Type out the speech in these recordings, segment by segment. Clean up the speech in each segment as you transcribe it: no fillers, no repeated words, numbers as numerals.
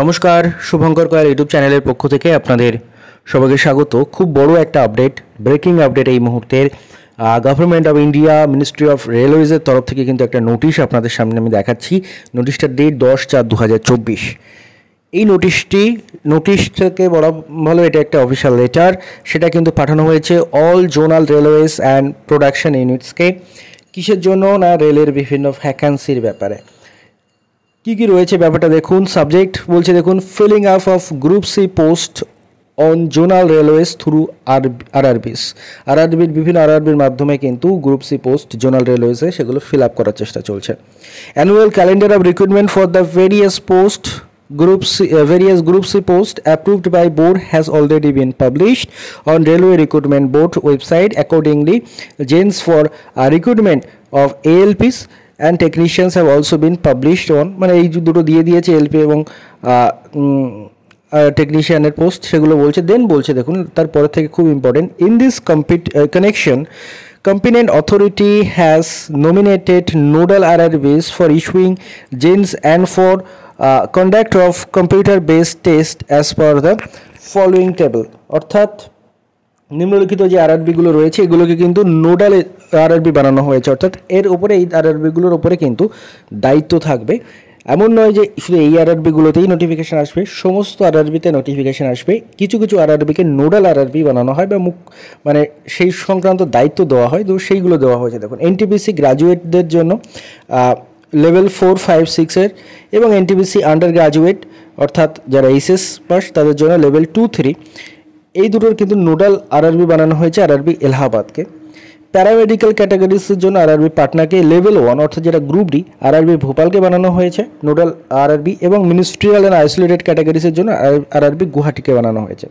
নমস্কার, শুভঙ্কর কয়াল ইউটিউব চ্যানেলের পক্ষ থেকে আপনাদের সবাইকে স্বাগত। খুব বড় একটা আপডেট, ব্রেকিং আপডেট এই মুহূর্তের। Government of India, ministry of রেলওয়েজের তরফ থেকে কিন্তু একটা নোটিশ আপনাদের সামনে আমি দেখাচ্ছি। নোটিশটার ডেট 10/4/2024। এই নোটিশ থেকে বলা ভালো, এটা একটা অফিসিয়াল লেটার। সেটা কিন্তু পাঠানো হয়েছে all zonal railways and production ইউনিটসকে। কিসের জন্য না, রেলের বিভিন্ন ভ্যাকান্সির ব্যাপারে। কি কি রয়েছে ব্যাপারটা দেখুন। সাবজেক্ট বলছে দেখুন, filling up of group C post on zonal railways through আরআরবির বিভিন্ন আরআরবির মাধ্যমে কিন্তু গ্রুপ সি পোস্ট জোনাল রেলওয়েজে সেগুলো ফিল আপ করার চেষ্টা চলছে। Annual calendar of recruitment for the various group C post approved by board has already been published on railway recruitment board website. Accordingly, Janes for recruitment of ALPs and technicians have also been published on, মানে এই দুটো দিয়ে দিয়েছে, LP এবং টেকনিশিয়ানের post, সেগুলো বলছে। দেন বলছে দেখুন তারপরে থেকে খুব important, in this connection competent authority has nominated nodal RRBs for issuing Janes and for conduct of computer based test as per the following table। অর্থাৎ নিম্নলিখিত যে আরআরবিগুলো রয়েছে এগুলোকে কিন্তু নোডাল আরআরবি বানানো হয়েছে। অর্থাৎ এর উপরে, এই আরআরবিগুলোর উপরে কিন্তু দায়িত্ব থাকবে। এমন নয় যে শুধু এই আরআরবিগুলোতেই নোটিফিকেশান আসবে, সমস্ত আরআরবিতে নোটিফিকেশান আসবে। কিছু কিছু আরআরবিকে নোডাল আরআরবি বানানো হয় বা মানে সেই সংক্রান্ত দায়িত্ব দেওয়া হয়, তো সেইগুলো দেওয়া হয়েছে। দেখুন, এনটিপিসি গ্র্যাজুয়েটদের জন্য লেভেল 4, 5, 6 এবং এনটিপিসি আন্ডার গ্র্যাজুয়েট অর্থাৎ যারা এইচএস পাস তাদের জন্য লেভেল 2, 3 এই দুটোর কিন্তু নোডাল আরআরবি বানানো হয়েছে আরআরবি এলাহাবাদকে। প্যারামেডিক্যাল ক্যাটাগরিজের জন্য আরআরবি পাটনাকে, লেভেল 1 অর্থাৎ যেটা গ্রুপ ডি আরআরবি ভোপালকে বানানো হয়েছে নোডাল আরআরবি, এবং মিনিস্ট্রিয়াল অ্যান্ড আইসোলেটেড ক্যাটাগরিজের জন্য আরআরবি গুয়াহাটিকে বানানো হয়েছে।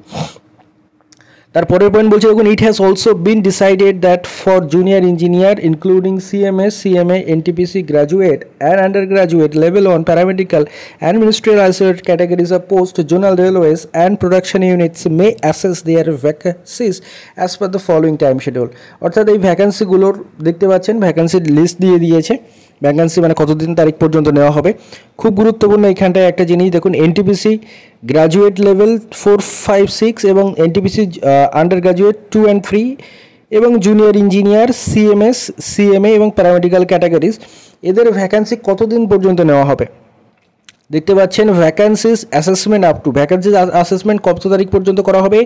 তারপরের পয়েন্ট বলছে দেখুন, it has also been decided that for junior engineer including CMS, CMA, NTPC graduate and under graduate, level 1 paramedical and ministerial isolated categories of post zonal railways and production units may assess their vacancies as per the following time schedule. অর্থাৎ এই ভ্যাকান্সিগুলোর দেখতে পাচ্ছেন, ভ্যাকান্সির list দিয়ে দিয়েছে। Vacancy মানে কতদিন তারিখ পর্যন্ত নেওয়া হবে। খুব গুরুত্বপূর্ণ এইখানটায় একটা জিনিস দেখুন, এনটিপিসি গ্র্যাজুয়েট লেভেল 4, 5, 6 এবং এনটিপিসি আন্ডার গ্র্যাজুয়েট 2 and 3 এবং জুনিয়র ইঞ্জিনিয়ার, সিএমএস, সিএমএ এবং প্যারামেডিক্যাল ক্যাটাগরিজ, এদের ভ্যাকান্সি কতদিন পর্যন্ত নেওয়া হবে দেখতে পাচ্ছেন। Vacancies assessment up to, vacancies assessment কত তারিখ পর্যন্ত করা হবে?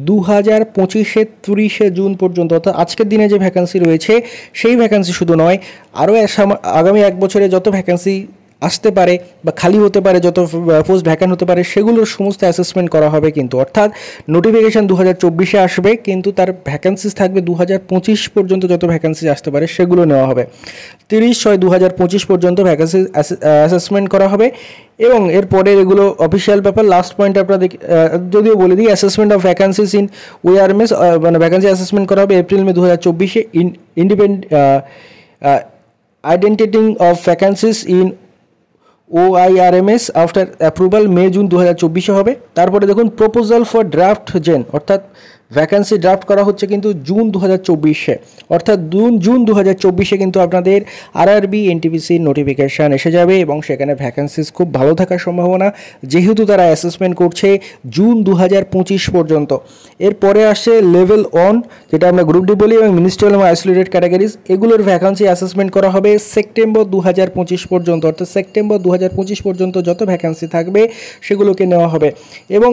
2025-এর 30শে জুন পর্যন্ত। অর্থাৎ আজকের দিনে যে ভ্যাকান্সি রয়েছে সেই ভ্যাকান্সি শুধু নয়, আরও আগামী 1 বছরে যত ভ্যাকান্সি আসতে পারে বা খালি হতে পারে, যত পোস্ট ভ্যাকান্ট হতে পারে, সেগুলোর সমস্ত অ্যাসেসমেন্ট করা হবে কিন্তু। অর্থাৎ নোটিফিকেশান 2024-এ আসবে, কিন্তু তার ভ্যাকান্সিস থাকবে 2025 পর্যন্ত, যত ভ্যাকান্সি আসতে পারে সেগুলো নেওয়া হবে। 30/6/2025 পর্যন্ত ভ্যাকান্সি অ্যাসেসমেন্ট করা হবে। এবং এরপরের এগুলো অফিসিয়াল ব্যাপার। লাস্ট পয়েন্ট আপনারা যদিও বলে দিই, assessment of vacancies in ORMS, মানে ভ্যাকান্সি অ্যাসেসমেন্ট করা হবে April-May 2024-এ। Independent identifying of vacancies in OIRMS after approval May-June 2024-এ হবে। তারপরে দেখুন, প্রপোজাল ফর ড্রাফট জেন, অর্থাৎ ভ্যাকান্সি ড্রাফট করা হচ্ছে কিন্তু জুন 2024-এ। অর্থাৎ জুন 2024-এ কিন্তু আপনাদের আরআরবি এনটিপিসির নোটিফিকেশান এসে যাবে এবং সেখানে ভ্যাকান্সিস খুব ভালো থাকার সম্ভাবনা, যেহেতু তারা অ্যাসেসমেন্ট করছে জুন 2025 পর্যন্ত। এরপরে আসছে লেভেল 1, যেটা আমরা গ্রুপ ডি বলি, এবং মিনিস্ট্রিয়াল এবং আইসোলেটেড ক্যাটাগরিজ, এগুলোর ভ্যাকান্সি অ্যাসেসমেন্ট করা হবে সেপ্টেম্বর 2025 পর্যন্ত। অর্থাৎ সেপ্টেম্বর 2025 পর্যন্ত যত ভ্যাকান্সি থাকবে সেগুলোকে নেওয়া হবে, এবং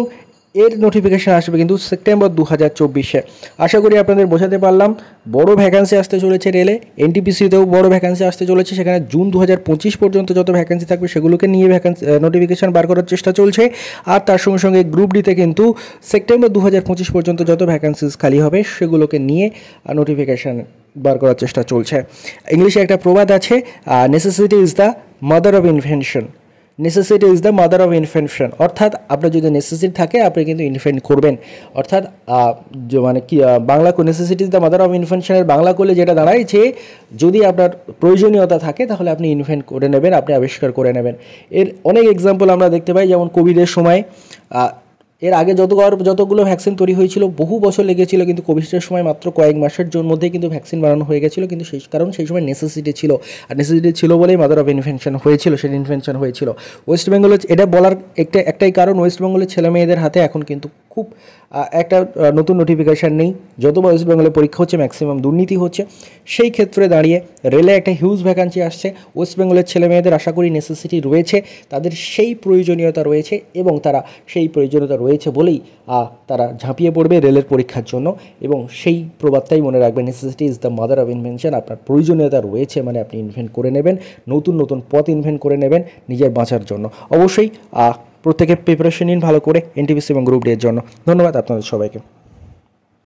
এর নোটিফিকেশান আসবে কিন্তু সেপ্টেম্বর 2024-এ। আশা করি আপনাদের বোঝাতে পারলাম। বড় ভ্যাকান্সি আসতে চলেছে রেলে, এনটিপিসিতেও বড় ভ্যাকান্সি আসতে চলেছে। সেখানে জুন 2025 পর্যন্ত যত ভ্যাকান্সি থাকবে সেগুলোকে নিয়ে নোটিফিকেশান বার করার চেষ্টা চলছে। আর তার সঙ্গে সঙ্গে গ্রুপ ডিতে কিন্তু সেপ্টেম্বর 2025 পর্যন্ত যত ভ্যাকান্সিস খালি হবে সেগুলোকে নিয়ে নোটিফিকেশান বার করার চেষ্টা চলছে। ইংলিশে একটা প্রবাদ আছে, necessity is the mother of invention. Necessity is the mother of invention, অর্থাৎ আপনার যদি নেসেসিটি থাকে আপনি কিন্তু ইনভেন্ট করবেন। অর্থাৎ মানে কি Bangla necessity is the mother of ইনভেনশনের বাংলা করলে যেটা দাঁড়ায় যে যদি আপনার প্রয়োজনীয়তা থাকে তাহলে আপনি ইনভেন্ট করে নেবেন, আপনি আবিষ্কার করে নেবেন। এর অনেক এক্সাম্পল আমরা দেখতে পাই, যেমন কোভিডের সময় এর আগে যতগুলো ভ্যাকসিন তৈরি হয়েছিল বহু বছর লেগেছিল, কিন্তু কোভিডের সময় মাত্র কয়েক মাসের মধ্যেই কিন্তু ভ্যাকসিন বানানো হয়ে গেছিলো, কিন্তু সেই সময় নেসেসিটি ছিল, আর নেসেসিটি ছিল বলেই মাদার অফ ইনভেনশন হয়েছিল, সেই ইনভেনশন হয়েছিল। ওয়েস্ট বেঙ্গলের এটা বলার একটাই কারণ, ওয়েস্ট বেঙ্গলের ছেলে মেয়েদের হাতে এখন কিন্তু খুব একটা নতুন নোটিফিকেশান নেই, যতবার ওয়েস্ট বেঙ্গলে পরীক্ষা হচ্ছে ম্যাক্সিমাম দুর্নীতি হচ্ছে। সেই ক্ষেত্রে দাঁড়িয়ে রেলে একটা হিউজ ভ্যাকান্সি আসছে, ওয়েস্ট বেঙ্গলের ছেলে মেয়েদের আশা করি নেসেসিটি রয়েছে, তাদের সেই প্রয়োজনীয়তা রয়েছে, এবং তারা সেই প্রয়োজনীয়তা রয়েছে বলেই তারা ঝাঁপিয়ে পড়বে রেলের পরীক্ষার জন্য। এবং সেই প্রবাদটাই মনে রাখবেন, necessity is the mother of invention. আপনার প্রয়োজনীয়তা রয়েছে মানে আপনি ইনভেন্ট করে নেবেন, নতুন নতুন পথ ইনভেন্ট করে নেবেন নিজের বাঁচার জন্য। অবশ্যই প্রত্যেকে প্রিপারেশন নিন ভালো করে এনটিপিসি এবং গ্রুপ ডি এর জন্য। ধন্যবাদ আপনাদের সবাইকে।